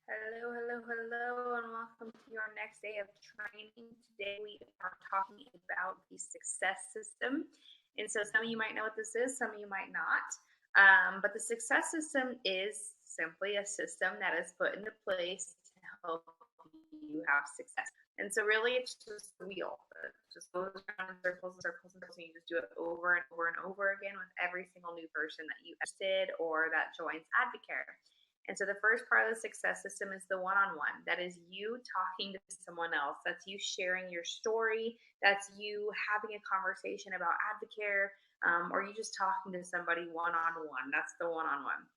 Hello, hello, hello, and welcome to your next day of training. Today we are talking about the success system. And so some of you might know what this is, some of you might not. But the success system is simply a system that is put into place to help you have success. And so really it's just a wheel. It just goes around in circles and circles and circles, and you just do it over and over and over again with every single new person that you did or that joins Advocare. And so the first part of the success system is the one on one. That is you talking to someone else. That's you sharing your story. That's you having a conversation about Advocare, or you just talking to somebody one on one. That's the one on one.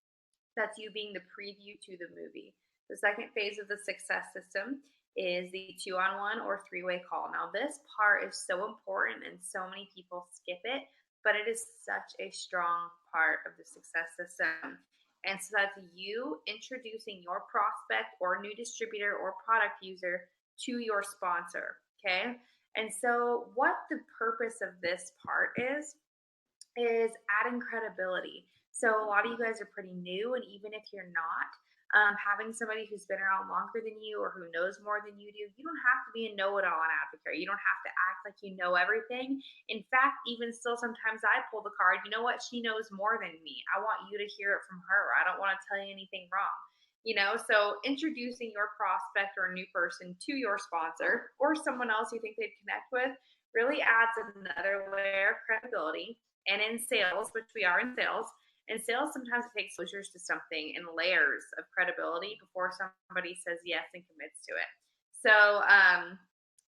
That's you being the preview to the movie. The second phase of the success system is the 2-on-1 or 3-way call. Now, this part is so important and so many people skip it, but it is such a strong part of the success system. And so that's you introducing your prospect or new distributor or product user to your sponsor. Okay. And so, what the purpose of this part is adding credibility. So, a lot of you guys are pretty new, and even if you're not, having somebody who's been around longer than you or who knows more than you do, you don't have to be a know-it-all on Advocare. You don't have to act like you know everything. In fact, even still, sometimes I pull the card, you know what? She knows more than me. I want you to hear it from her. I don't want to tell you anything wrong. So introducing your prospect or a new person to your sponsor or someone else you think they'd connect with really adds another layer of credibility. And in sales, which we are in sales sometimes it takes exposures to something in layers of credibility before somebody says yes and commits to it. So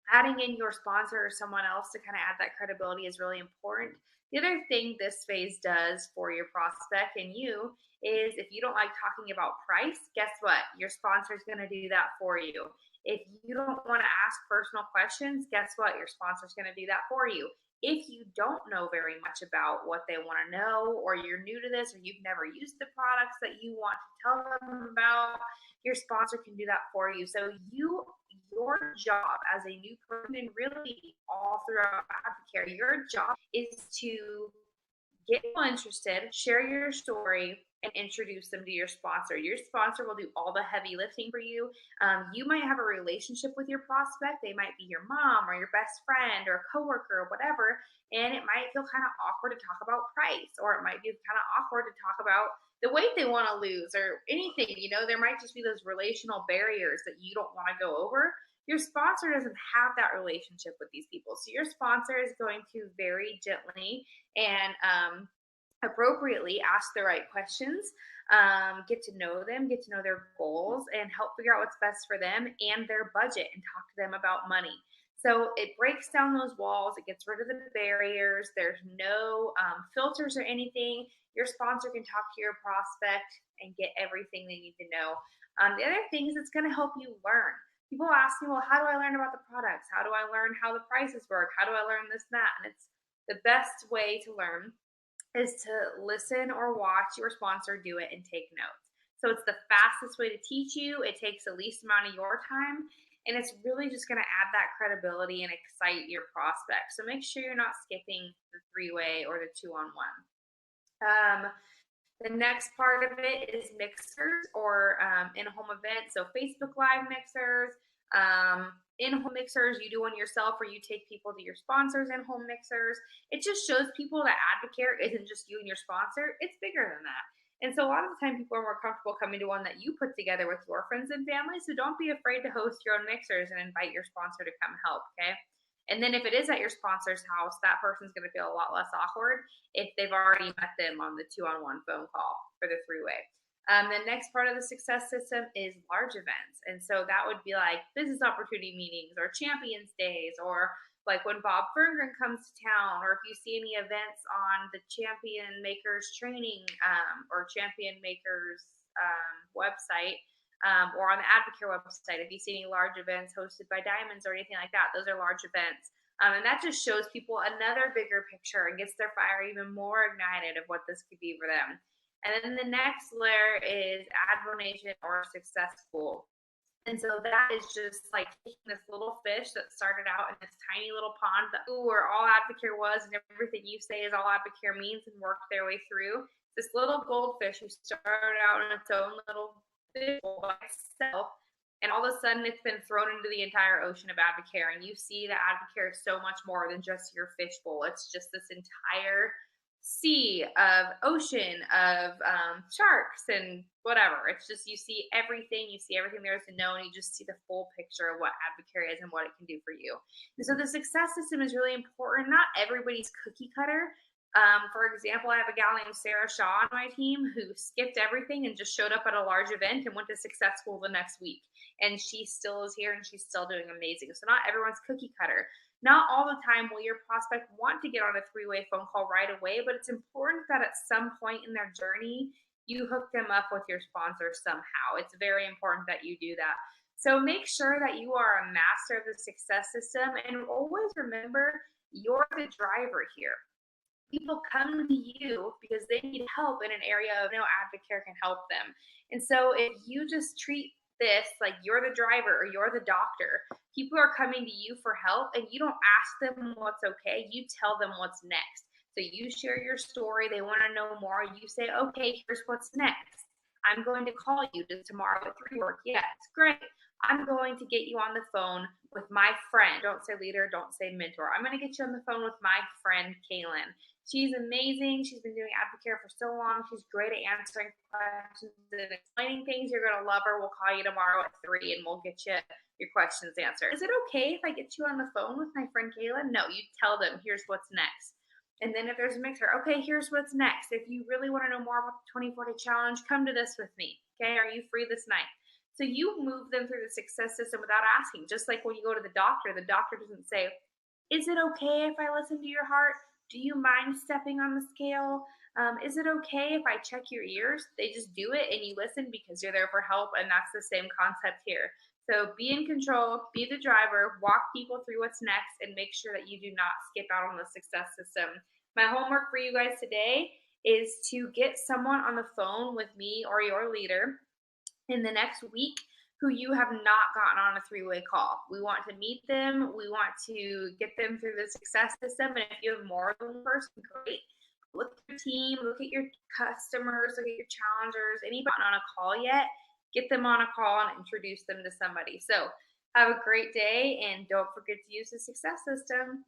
adding in your sponsor or someone else to kind of add that credibility is really important. The other thing this phase does for your prospect and you is if you don't like talking about price, guess what? Your sponsor is going to do that for you. If you don't want to ask personal questions, guess what? Your sponsor is going to do that for you. If you don't know very much about what they want to know, or you're new to this, or you've never used the products that you want to tell them about, your sponsor can do that for you. So your job as a new person, and really all throughout Advocare, your job is to get people interested, share your story, and introduce them to your sponsor. Your sponsor will do all the heavy lifting for you. You might have a relationship with your prospect. They might be your mom or your best friend or a coworker or whatever. And it might feel kind of awkward to talk about price, or it might be kind of awkward to talk about the weight they want to lose or anything. There might just be those relational barriers that you don't want to go over. Your sponsor doesn't have that relationship with these people. So your sponsor is going to very gently and appropriately ask the right questions, get to know them, get to know their goals, and help figure out what's best for them and their budget and talk to them about money. So it breaks down those walls. It gets rid of the barriers. There's no filters or anything. Your sponsor can talk to your prospect and get everything they need to know. The other thing is it's going to help you learn. People ask me, well, how do I learn about the products? How do I learn how the prices work? How do I learn this and that? And it's the best way to learn is to listen or watch your sponsor do it and take notes. So it's the fastest way to teach you. It takes the least amount of your time. And it's really just going to add that credibility and excite your prospect. So make sure you're not skipping the 3-way or the 2-on-1. The next part of it is mixers or in-home events. So Facebook Live mixers, in-home mixers you do on yourself, or you take people to your sponsors in-home mixers. It just shows people that Advocare isn't just you and your sponsor. It's bigger than that. And so a lot of the time people are more comfortable coming to one that you put together with your friends and family. So don't be afraid to host your own mixers and invite your sponsor to come help, okay? And then if it is at your sponsor's house, that person's going to feel a lot less awkward if they've already met them on the 2-on-1 phone call for the 3-way. The next part of the success system is large events. And so that would be like business opportunity meetings or champions days, or like when Bob Ferngren comes to town, or if you see any events on the Champion Makers training or Champion Makers website, or on the Advocare website, if you see any large events hosted by Diamonds or anything like that, those are large events. And that just shows people another bigger picture and gets their fire even more ignited of what this could be for them. And then the next layer is Advonation or Success Pool. And so that is just like taking this little fish that started out in this tiny little pond that, where all Advocare was and everything you say is all Advocare means, and worked their way through. This little goldfish who started out in its own little fishbowl by itself, and all of a sudden it's been thrown into the entire ocean of Advocare. And you see that Advocare is so much more than just your fishbowl. It's just this entire sea of ocean of sharks and whatever. It's just you see everything there is to know, and you just see the full picture of what Advocare is and what it can do for you. And so the success system is really important. Not everybody's cookie cutter. For example, I have a gal named Sarah Shaw on my team who skipped everything and just showed up at a large event and went to success school the next week. And she still is here and she's still doing amazing. So not everyone's cookie cutter. Not all the time will your prospect want to get on a three-way phone call right away, but it's important that at some point in their journey, you hook them up with your sponsor somehow. It's very important that you do that. So make sure that you are a master of the success system, and always remember you're the driver here. People come to you because they need help in an area of Advocare can help them. And so if you just treat this like you're the driver or you're the doctor, people are coming to you for help, and you don't ask them what's okay, you tell them what's next. So you share your story, they want to know more, you say, okay, here's what's next. I'm going to call you. Does tomorrow at 3 work? Yes, great. I'm going to get you on the phone with my friend. Don't say leader, don't say mentor. I'm going to get you on the phone with my friend, Kaylin. She's amazing. She's been doing Advocare for so long. She's great at answering questions and explaining things. You're going to love her. We'll call you tomorrow at 3 and we'll get you your questions answered. Is it okay if I get you on the phone with my friend Kaylin? No, you tell them, here's what's next. And then if there's a mixer, okay, here's what's next. If you really want to know more about the 2040 challenge, come to this with me. Okay, are you free this night? So you move them through the success system without asking. Just like when you go to the doctor doesn't say, is it okay if I listen to your heart? Do you mind stepping on the scale? Is it okay if I check your ears? They just do it and you listen because you're there for help, and that's the same concept here. So be in control, be the driver, walk people through what's next, and make sure that you do not skip out on the success system. My homework for you guys today is to get someone on the phone with me or your leader in the next week who you have not gotten on a three-way call. We want to meet them. We want to get them through the success system. And if you have more than one person, great. Look at your team, look at your customers, look at your challengers. Anybody on a call yet? Get them on a call and introduce them to somebody. So have a great day, and don't forget to use the success system.